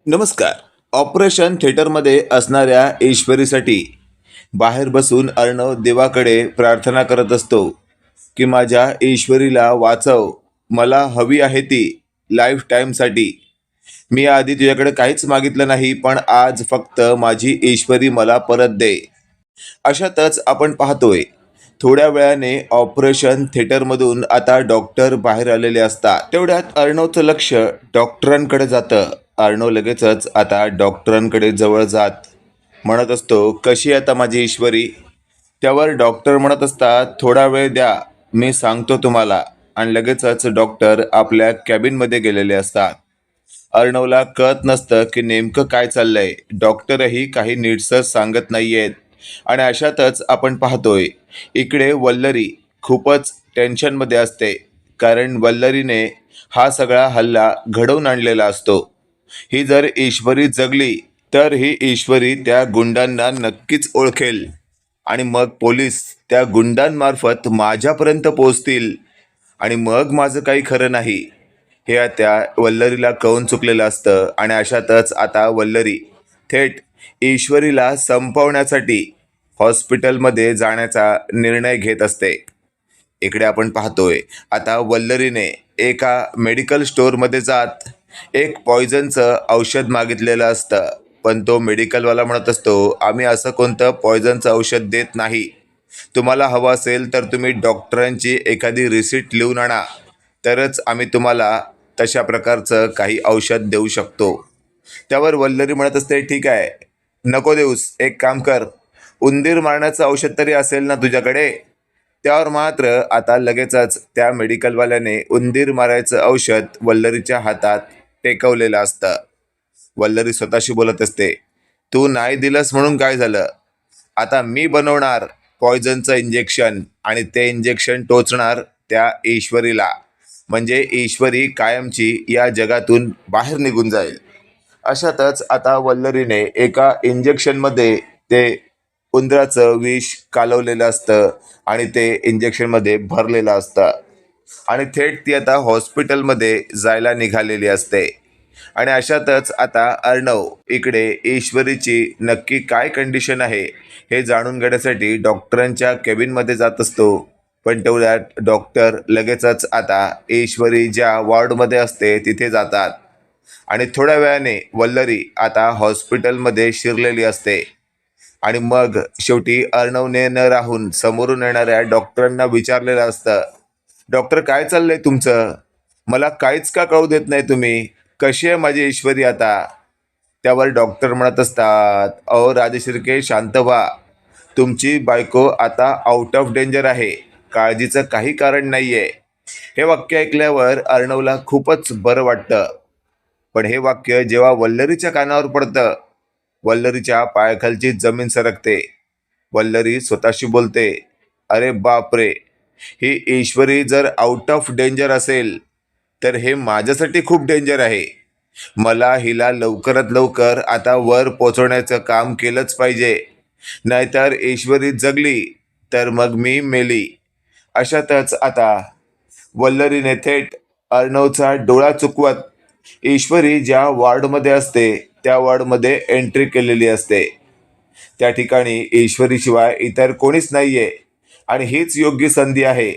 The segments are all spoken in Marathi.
नमस्कार. ऑपरेशन थिएटरमध्ये असणाऱ्या ईश्वरीसाठी बाहेर बसून अर्णव देवाकडे प्रार्थना करत असतो की माझ्या ईश्वरीला वाचव, मला हवी आहे ती लाईफ टाईमसाठी. मी आधी तुझ्याकडे काहीच मागितलं नाही, पण आज फक्त माझी ईश्वरी मला परत दे. अशातच आपण पाहतोय थोड्या वेळाने ऑपरेशन थिएटरमधून आता डॉक्टर बाहेर आलेले असतात. तेवढ्यात अर्णवचं लक्ष डॉक्टरांकडे जातं. अर्णव लगेचच आता डॉक्टरांकडे जवळ जात म्हणत असतो, कशी आता माझी ईश्वरी. त्यावर डॉक्टर म्हणत असतात, थोडा वेळ द्या, मी सांगतो तुम्हाला. आणि लगेचच डॉक्टर आपल्या कॅबिनमध्ये गेलेले असतात. अर्णवला कळत नसतं की नेमकं काय चाललंय. डॉक्टरही काही नीटसं सांगत नाहीयेत. आणि अशातच आपण पाहतोय इकडे वल्लरी खूपच टेन्शनमध्ये असते, कारण वल्लरीने हा सगळा हल्ला घडवून आणलेला असतो. ही जर ईश्वरी जगली तर ही ईश्वरी त्या गुंडांना नक्कीच ओळखेल आणि मग पोलीस त्या गुंडांमार्फत माझ्यापर्यंत पोहोचतील आणि मग माझं काही खरं नाही. हे आता वल्लरीला कळून चुकलेलं असतं. आणि अशातच आता वल्लरी थेट ईश्वरीला संपवण्यासाठी हॉस्पिटलमध्ये जाण्याचा निर्णय घेत असते. इकडे आपण पाहतोय आता वल्लरीने एका मेडिकल स्टोअरमध्ये जात एक पॉयझनचं औषध मागितलेलं असतं. पण तो मेडिकलवाला म्हणत असतो, आम्ही असं कोणतं पॉयझनचं औषध देत नाही. तुम्हाला हवं असेल तर तुम्ही डॉक्टरांची एखादी रिसिट लिहून आणा, तरच आम्ही तुम्हाला तशा प्रकारचं काही औषध देऊ शकतो. त्यावर वल्लरी म्हणत असते, ठीक आहे, नको देऊस, एक काम कर, उंदीर मारण्याचं औषध तरी असेल ना तुझ्याकडे. त्यावर मात्र आता लगेचच त्या मेडिकलवाल्याने उंदीर मारायचं औषध वल्लरीच्या हातात टेकवलेलं असतं. वल्लरी स्वतःशी बोलत असते, तू नाही दिलंस म्हणून काय झालं, आता मी बनवणार पॉयझनचं इंजेक्शन आणि ते इंजेक्शन टोचणार त्या ईश्वरीला, म्हणजे ईश्वरी कायमची या जगातून बाहेर निघून जाईल. अशातच आता वल्लरीने एका इंजेक्शनमध्ये ते उंदराचं विष कालवलेलं असतं आणि ते इंजेक्शनमध्ये भरलेलं असतं. आणि थेट ती आता हॉस्पिटलमध्ये जायला निघालेली असते. आणि अशातच आता अर्णव इकडे ईश्वरीची नक्की काय कंडिशन आहे हे जाणून घेण्यासाठी डॉक्टरांच्या केबिनमध्ये जात असतो. पण तेवढ्यात डॉक्टर लगेचच आता ईश्वरी ज्या वॉर्डमध्ये असते तिथे जातात. आणि थोड्या वेळाने वल्लरी आता हॉस्पिटलमध्ये शिरलेली असते. आणि मग शेवटी अर्णवने न राहून समोरून येणाऱ्या डॉक्टरांना विचारलेलं असतं, डॉक्टर काय चाललंय तुमचं, मला काहीच का कळू देत नाही तुम्ही, कशी आहे माझी ईश्वरी आता. त्यावर डॉक्टर म्हणत असतात, अहो राजशिर्के, शांत व्हा, तुमची बायको आता आउट ऑफ डेंजर आहे, काळजीचं काही कारण नाहीये. हे वाक्य ऐकल्यावर अर्णवला खूपच बरं वाटतं. पण हे वाक्य जेव्हा वल्लरीच्या कानावर पडतं, वल्लरीच्या पायाखालची जमीन सरकते. वल्लरी स्वतःशी बोलते, अरे बापरे, ही ईश्वरी जर आउट ऑफ डेंजर असेल तर हे माझ्यासाठी खूप डेंजर आहे. मला हिला लवकरात लवकर आता वर पोचवण्याचं काम केलंच पाहिजे, नाहीतर ईश्वरी जगली तर मग मी मेली. अशातच आता वल्लरीने थेट अर्णवचा डोळा चुकवत ईश्वरी ज्या वॉर्डमध्ये असते त्या वॉर्डमध्ये एंट्री केलेली असते. त्या ठिकाणी ईश्वरीशिवाय इतर कोणीच नाहीये आणि हीच योग्य संधी आहे,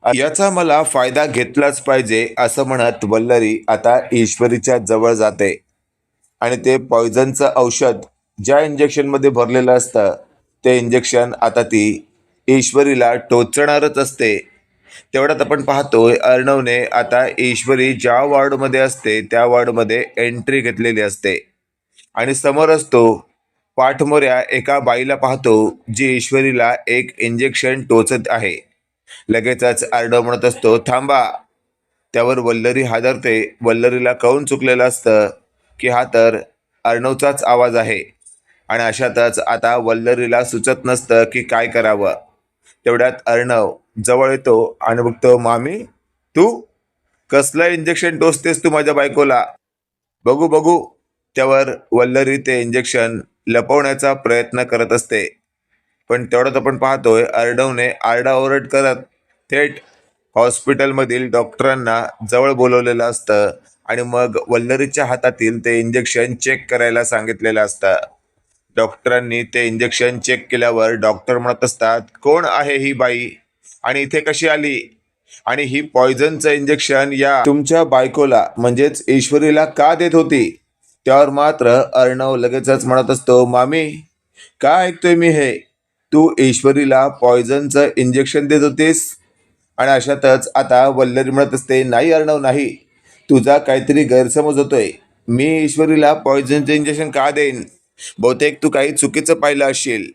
याचा मला फायदा घेतलाच पाहिजे, असं म्हणत वल्लरी आता ईश्वरीच्या जवळ जाते. आणि ते पॉयझनचं औषध ज्या इंजेक्शनमध्ये भरलेलं असतं ते इंजेक्शन आता ती ईश्वरीला टोचणारच असते. तेवढ्यात आपण पाहतोय अर्णवने आता ईश्वरी ज्या वॉर्डमध्ये असते त्या वॉर्डमध्ये एंट्री घेतलेली असते. आणि समोरच तो पाठमोऱ्या एका बाईला पाहतो जी ईश्वरीला एक इंजेक्शन टोचत आहे. लगेचच अर्णव म्हणत असतो, थांबा. त्यावर वल्लरी हादरते. वल्लरीला कळून चुकलेलं असतं की हा तर अर्णवचाच आवाज आहे. आणि अशातच आता वल्लरीला सुचत नसतं की काय करावं. तेवढ्यात अर्णव जवळ येतो आणि बघतो, मामी, तू कसलं इंजेक्शन टोचतेस तू माझ्या बायकोला, बघू बघू. त्यावर वल्लरी ते इंजेक्शन लपवण्याचा प्रयत्न करत असते. पण तेवढ्यात आपण पाहतोय अर्णवने आरडाओरड करत थेट हॉस्पिटलमधील डॉक्टरांना जवळ बोलवलेलं असतं आणि मग वल्लरीच्या हातातील ते इंजेक्शन चेक करायला सांगितलेलं असतं. डॉक्टरांनी ते इंजेक्शन चेक केल्यावर डॉक्टर म्हणत असतात, कोण आहे ही बाई आणि इथे कशी आली, आणि ही पॉयझनचं इंजेक्शन या तुमच्या बायकोला म्हणजेच ईश्वरीला का देत होती. त्यावर मात्र अर्णव लगेचच म्हणत असतो, मामी काय ऐकतोय मी हे, तू ईश्वरीला पॉयझनचं इंजेक्शन देत होतीस. आणि अशातच आता वल्लरी म्हणत असते, नाही अर्णव नाही, तुझा काहीतरी गैरसमज होतोय. मी ईश्वरीला पॉयझनचं इंजेक्शन का देईन, बहुतेक तू काही चुकीचं पाहिलं असशील.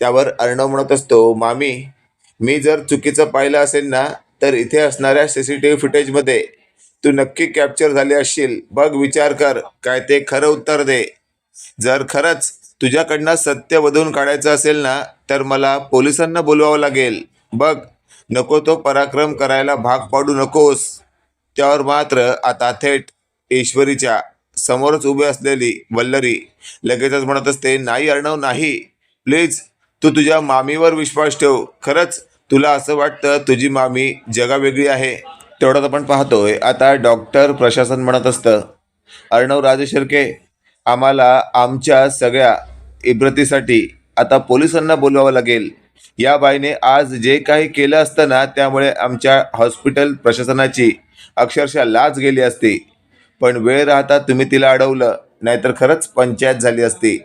त्यावर अर्णव म्हणत असतो, मामी मी जर चुकीचं पाहिलं असेल ना, तर इथे असणाऱ्या CCTV फुटेजमध्ये तू नक्की कॅप्चर झाले असशील. बघ विचार कर, काय ते खरं उत्तर दे. जर खरंच तुझ्याकडनं सत्य वधून काढायचं असेल ना, तर मला पोलिसांना बोलवावं लागेल. बघ, नको तो पराक्रम करायला भाग पाडू नकोस. त्यावर मात्र आता थेट ईश्वरीच्या समोरच उभी असलेली वल्लरी लगेचच म्हणत असते, नाही अर्णव नाही, प्लीज तू तुझ्या मामीवर विश्वास ठेव. खरंच तुला असं वाटतं तुझी मामी जगावेगळी आहे. तेवढ्यात आपण पाहतोय आता डॉक्टर प्रशासन म्हणत असतं, अर्णव राजेशिर्के, आम्हाला आमच्या सगळ्या इब्रतीसाठी आता पोलिसांना बोलवावं लागेल. या बाईने आज जे काही केलं असतं ना, त्यामुळे आमच्या हॉस्पिटल प्रशासनाची अक्षरशः लाज गेली असती. पण वेळ राहता तुम्ही तिला अडवलं, नाहीतर खरंच पंचायत झाली असती.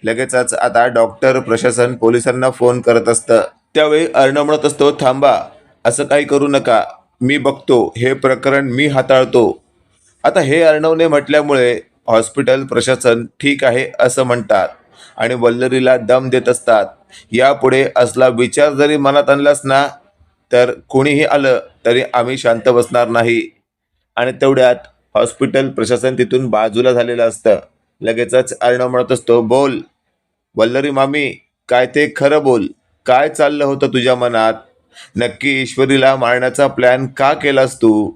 लगेचच आता डॉक्टर प्रशासन पोलिसांना फोन करत असतं. त्यावेळी अर्णव म्हणत असतो, थांबा, असं काही करू नका, मी बघतो, हे प्रकरण मी हाताळतो. आता हे अर्णवने म्हटल्यामुळे हॉस्पिटल प्रशासन ठीक आहे असं म्हणतात आणि वल्लरीला दम देत असतात. यापुढे असला विचार जरी मनात आणलास ना, तर कोणीही आलं तरी आम्ही शांत बसणार नाही. आणि तेवढ्यात हॉस्पिटल प्रशासन तिथून बाजूला झालेलं असतं. लगेचच अर्णव म्हणत असतो, बोल वल्लरी मामी, काय ते खरं बोल, काय चाललं होतं तुझ्या मनात, नक्की ईश्वरीला मारण्याचा प्लॅन का केलास तू.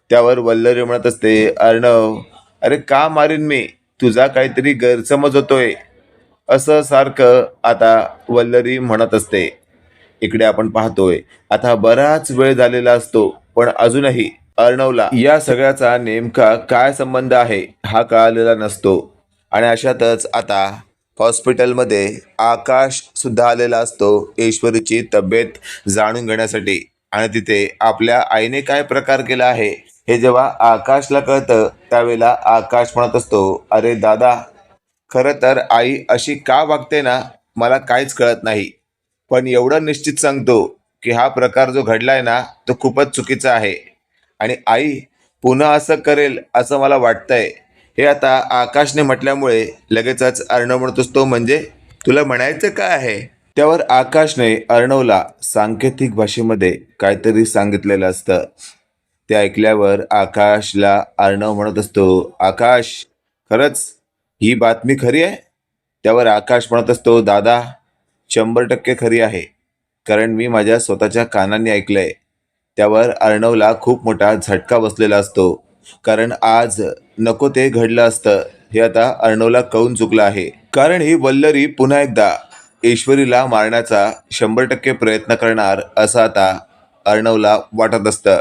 त्यावर वल्लरी म्हणत असते, अर्णव अरे का मारीन मी, तुझा काहीतरी गैरसमज होतोय, असं सारखं आता वल्लरी म्हणत असते. इकडे आपण पाहतोय आता बराच वेळ झालेला असतो, पण अजूनही अर्णवला या सगळ्याचा नेमका काय संबंध आहे हा कळालेला नसतो. आणि अशातच आता हॉस्पिटलमध्ये आकाश सुद्धा आलेला असतो ईश्वरीची तब्येत जाणून घेण्यासाठी. आणि तिथे आपल्या आईने काय प्रकार केला आहे हे जेव्हा आकाशला कळतं, त्यावेळेला आकाश म्हणत असतो, अरे दादा, खरं तर आई अशी का वागते ना, मला काहीच कळत नाही. पण एवढं निश्चित सांगतो की हा प्रकार जो घडलाय ना, तो खूपच चुकीचा आहे. आणि आई पुन्हा असं करेल असं मला वाटतंय. हे आता आकाशने म्हटल्यामुळे लगेचच अर्णव म्हणत असतो, म्हणजे तुला म्हणायचं काय आहे. त्यावर आकाशने अर्णवला सांकेतिक भाषेमध्ये काहीतरी सांगितलेलं असतं. ते ऐकल्यावर आकाशला अर्णव म्हणत असतो, आकाश खरंच ही बातमी खरी आहे. त्यावर आकाश म्हणत असतो, दादा 100% खरी आहे, कारण मी माझ्या स्वतःच्या कानांनी ऐकलंय. त्यावर अर्णवला खूप मोठा झटका बसलेला असतो, कारण आज नको ते घडलं असतं हे आता अर्णवला कळून चुकलं आहे. कारण ही वल्लरी पुन्हा एकदा ईश्वरीला मारण्याचा 100% प्रयत्न करणार असं आता अर्णवला वाटत असतं.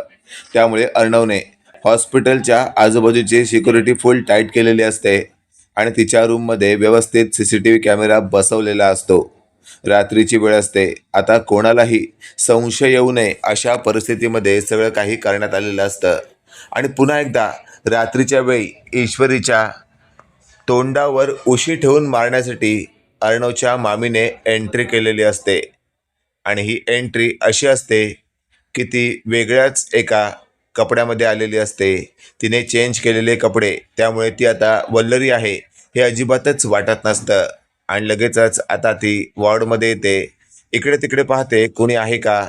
त्यामुळे अर्णवने हॉस्पिटलच्या आजूबाजूची सिक्युरिटी फुल टाईट केलेली असते आणि तिच्या रूममध्ये व्यवस्थित CCTV कॅमेरा बसवलेला असतो. रात्रीची वेळ असते, आता कोणालाही संशय येऊ नये अशा परिस्थितीमध्ये सगळं काही करण्यात आलेलं असतं. आणि पुन्हा एकदा रात्रीच्या वेळी ईश्वरीच्या तोंडावर उशी ठेवून मारण्यासाठी अर्णवच्या मामीने एंट्री केलेली असते. आणि ही एंट्री अशी असते की ती वेगळ्याच एका कपड्यामध्ये आलेली असते. तिने चेंज केलेले कपडे, त्यामुळे ती आता वल्लरी आहे हे अजिबातच वाटत नसतं. आणि लगेचच आता ती वॉर्डमध्ये येते, इकडे तिकडे पाहते कोणी आहे का.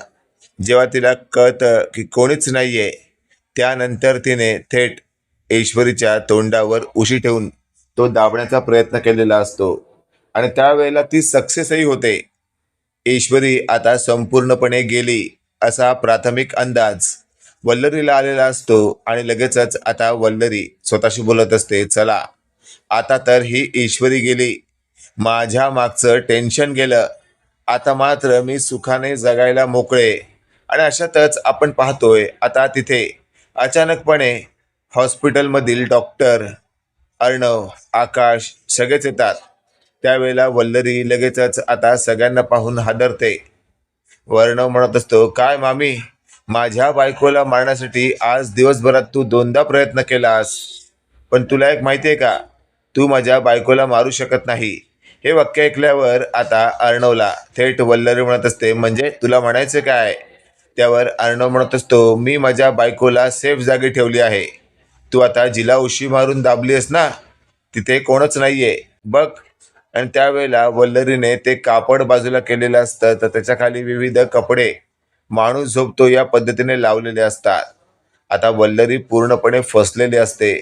जेव्हा तिला कळतं की कोणीच नाही आहे, त्यानंतर तिने थेट ईश्वरीच्या तोंडावर उशी ठेवून तो दाबण्याचा प्रयत्न केलेला असतो. आणि त्यावेळेला ती सक्सेसही होते. ईश्वरी आता संपूर्णपणे गेली असा प्राथमिक अंदाज वल्लरीला आलेला असतो. आणि लगेचच आता वल्लरी स्वतःशी बोलत असते, चला आता तर ही ईश्वरी गेली, माझ्या मागचं टेन्शन गेलं, आता मात्र मी सुखाने जगायला मोकळे. आणि अशातच आपण पाहतोय आता तिथे अचानकपणे हॉस्पिटलमधील डॉक्टर, अर्णव, आकाश सगळेच येतात. त्यावेळेला वल्लरी लगेचच आता सगळ्यांना पाहून हादरते. अर्णव म्हणत असतो, काय मामी, माझ्या बायकोला मारण्यासाठी आज दिवसभरात तू दोनदा प्रयत्न केलास, पण तुला एक माहिती आहे का, तू माझ्या बायकोला मारू शकत नाही. हे वाक्य ऐकल्यावर आता अर्णवला थेट वल्लरी म्हणत असते, म्हणजे तुला म्हणायचं काय? त्यावर अर्णव म्हणत असतो, मी माझ्या बायकोला सेफ जागी ठेवली आहे. तू आता जिला उशी मारून दाबलीस ना, तिथे कोणच नाहीये बघ. आणि त्यावेळेला वल्लरीने ते कापड बाजूला केलेलं असतं, तर त्याच्या खाली विविध कपडे माणूस झोपतो या पद्धतीने लावलेले असतात. आता वल्लरी पूर्णपणे फसलेली असते,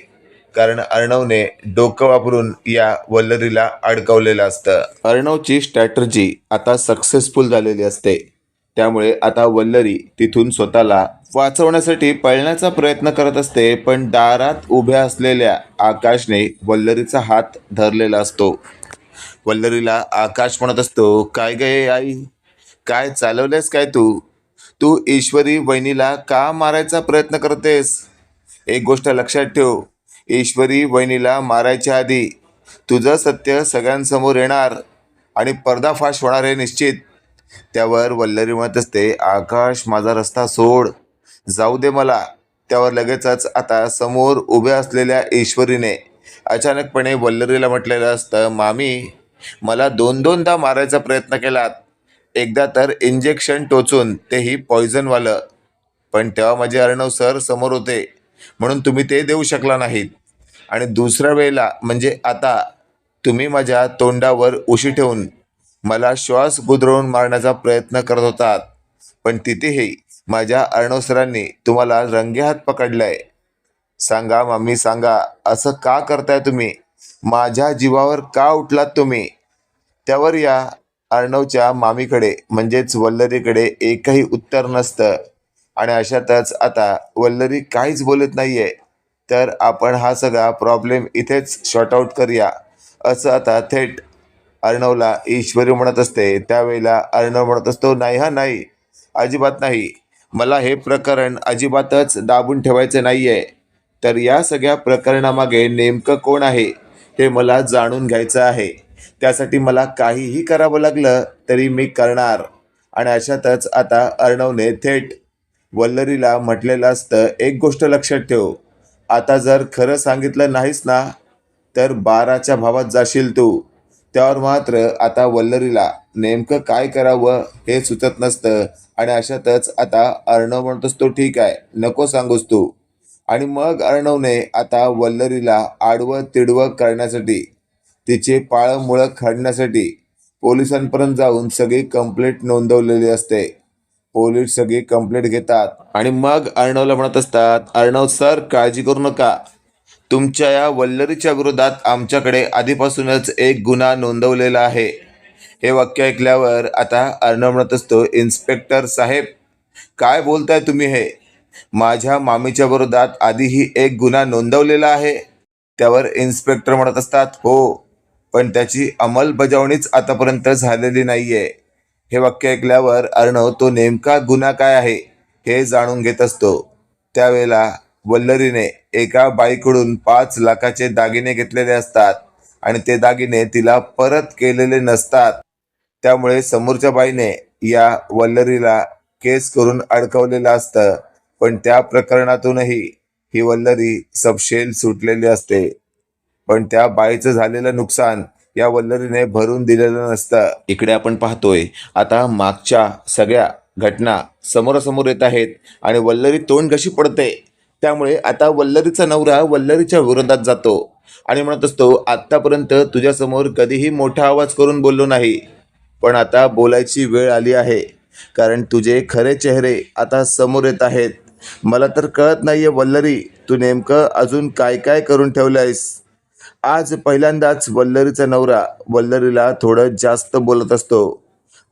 कारण अर्णवने डोकं वापरून या वल्लरीला अडकवलेलं असतं. अर्णवची स्ट्रॅटर्जी आता सक्सेसफुल झालेली असते. त्यामुळे आता वल्लरी तिथून स्वतःला वाचवण्यासाठी पळण्याचा प्रयत्न करत असते, पण दारात उभ्या असलेल्या आकाशने वल्लरीचा हात धरलेला असतो. वल्लरीला आकाश म्हणत असतो, काय गे आई, काय चालवलेस काय तू? तू ईश्वरी वहिनीला का मारायचा प्रयत्न करतेस? एक गोष्ट लक्षात ठेव, ईश्वरी वहिनीला मारायच्या आधी तुझं सत्य सगळ्यांसमोर येणार आणि पर्दाफाश होणार हे निश्चित. त्यावर वल्लरी म्हणत असते, आकाश माझा रस्ता सोड, जाऊ दे मला. त्यावर लगेचच आता समोर उभ्या असलेल्या ईश्वरीने अचानकपणे वल्लरीला म्हटलेलं असतं, मामी, मला दोनदा मारायचा प्रयत्न केलात. एकदा तर इंजेक्शन टोचून, तेही पॉयझनवालं. पण तेव्हा माझे अर्णव सर समोर होते म्हणून तुम्ही ते देऊ शकला नाहीत. आणि दुसऱ्या वेळेला म्हणजे आता तुम्ही माझ्या तोंडावर उशी ठेवून मला श्वास गुदरवून मारण्याचा प्रयत्न करत होतात, पण तिथेही माझ्या अर्णव सरांनी तुम्हाला रंगेहात पकडलंय. सांगा मामी, सांगा, असं का करताय तुम्ही? माझ्या जीवावर का उठलात तुम्ही? त्यावर या अर्णवच्या मामीकडे म्हणजेच वल्लरीकडे एकही उत्तर नसतं. आणि अशातच आता वल्लरी काहीच बोलत नाहीये, तर आपण हा सगळा प्रॉब्लेम इथेच शॉर्ट आऊट करूया, असं आता थेट अर्णवला ईश्वरी म्हणत असते. त्यावेळेला अर्णव म्हणत असतो, नाही हा नाही, अजिबात नाही, मला हे प्रकरण अजिबातच दाबून ठेवायचं नाहीये. तर या सगळ्या प्रकरणामागे नेमकं कोण आहे हे मला जाणून घ्यायचं आहे. त्यासाठी मला काहीही करावं लागलं तरी मी करणार. आणि अशातच आता अर्णवने थेट वल्लरीला म्हटलेलं असतं, एक गोष्ट लक्षात ठेव, आता जर खरं सांगितलं नाहीस ना, तर 12च्या भावात जाशील तू. त्यावर मात्र आता वल्लरीला नेमकं काय करावं हे सुचत नसतं. आणि अशातच आता अर्णव म्हणत असतो, ठीक आहे, नको सांगूस तू. आणि मग अर्णवने आता वल्लरीला आडवं तिडवं करण्यासाठी, तिचे पाळंमुळं काढण्यासाठी पोलिसांपर्यंत जाऊन सगळी कंप्लेंट नोंदवलेली असते. पोलीस सगळी कंप्लेंट घेतात आणि मग अर्णवला म्हणत असतात, अर्णव सर, काळजी करू नका, तुमच्या या वल्लरीच्या विरोधात आमच्याकडे आधीपासूनच एक गुन्हा नोंदवलेला आहे. हे वाक्य ऐकल्यावर आता अर्णव म्हणत असतो, इन्स्पेक्टर साहेब, काय बोलताय तुम्ही हे? माझ्या मामीच्या विरोधात आधीही एक गुन्हा नोंदवलेला आहे? त्यावर इन्स्पेक्टर म्हणत असतात, हो, पण त्याची अंमलबजावणीच आतापर्यंत झालेली नाहीये. हे वाक्य ऐकल्यावर अर्णव तो नेमका गुन्हा काय आहे हे जाणून घेत असतो. त्यावेळेला वल्लरीने एका बाईकडून 5 लाखाचे दागिने घेतलेले असतात आणि ते दागिने तिला परत केलेले नसतात. त्यामुळे समोरच्या बाईने या वल्लरीला केस करून अडकवलेलं असतं, पण त्या प्रकरणातूनही ही वल्लरी सपशेल सुटलेली असते. पण त्या बाईचं झालेलं नुकसान या वल्लरीने भरून दिलेलं नसतं. इकडे आपण पाहतोय आता मागच्या सगळ्या घटना समोरासमोर येत आहेत आणि वल्लरी तोंड कशी पडते. त्यामुळे आता वल्लरीचा नवरा वल्लरीच्या विरोधात जातो आणि म्हणत असतो, आत्तापर्यंत तुझ्यासमोर कधीही मोठा आवाज करून बोललो नाही, पण आता बोलायची वेळ आली आहे, कारण तुझे खरे चेहरे आता समोर येत आहेत. मला तर कळत नाहीये वल्लरी, तू नेमकं अजून काय काय करून ठेवलंयस. आज पहिल्यांदाच वल्लरीचा नवरा वल्लरीला थोडं जास्त बोलत असतो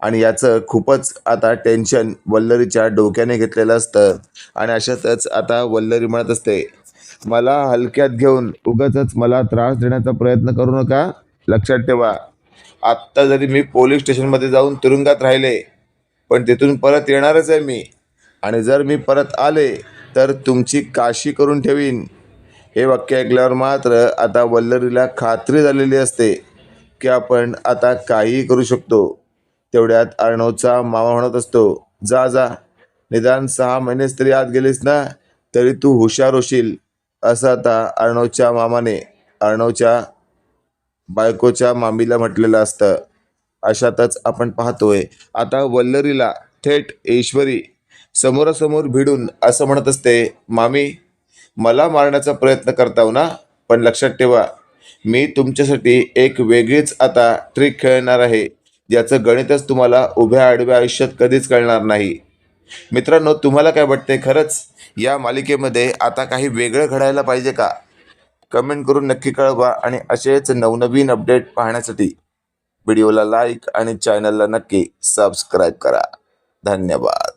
आणि याचं खूपच आता टेन्शन वल्लरीच्या डोक्याने घेतलेलं असतं. आणि अशातच आता वल्लरी म्हणत असते, मला हलक्यात घेऊन उगाचच मला त्रास देण्याचा प्रयत्न करू नका. लक्षात ठेवा, आत्ता जरी मी पोलीस स्टेशनमध्ये जाऊन तुरुंगात राहिले, पण तिथून परत येणारच आहे मी. आणि जर मी परत आले तर तुमची काशी करून ठेवीन. हे वाक्य ऐकल्यावर मात्र आता वल्लरीला खात्री झालेली असते की आपण आता काहीही करू शकतो. तेवढ्यात अर्णवचा मामा म्हणत असतो, जा जा, निदान 6 महिनेच तरी आत गेलीस ना, तरी तू हुशार होशील. असं आता अर्णवच्या मामाने अर्णवच्या बायकोच्या मामीला म्हटलेलं असतं. अशातच आपण पाहतोय आता वल्लरीला थेट ईश्वरी समोरासमोर भिडून असं म्हणत असते, मामी, मला मारण्याचा प्रयत्न करताव ना, पण लक्षात ठेवा, मी तुमच्यासाठी एक वेगळीच आता ट्रिक खेळणार आहे, ज्याचं गणितच तुम्हाला उभ्या आडव्या आयुष्यात कधीच कळणार नाही. मित्रांनो, तुम्हाला काय वाटतंय, खरंच या मालिकेमध्ये आता काही वेगळं घडायला पाहिजे का? कमेंट करून नक्की कळवा आणि असेच नवनवीन अपडेट पाहण्यासाठी व्हिडिओला लाईक आणि चॅनलला नक्की सबस्क्राईब करा. धन्यवाद.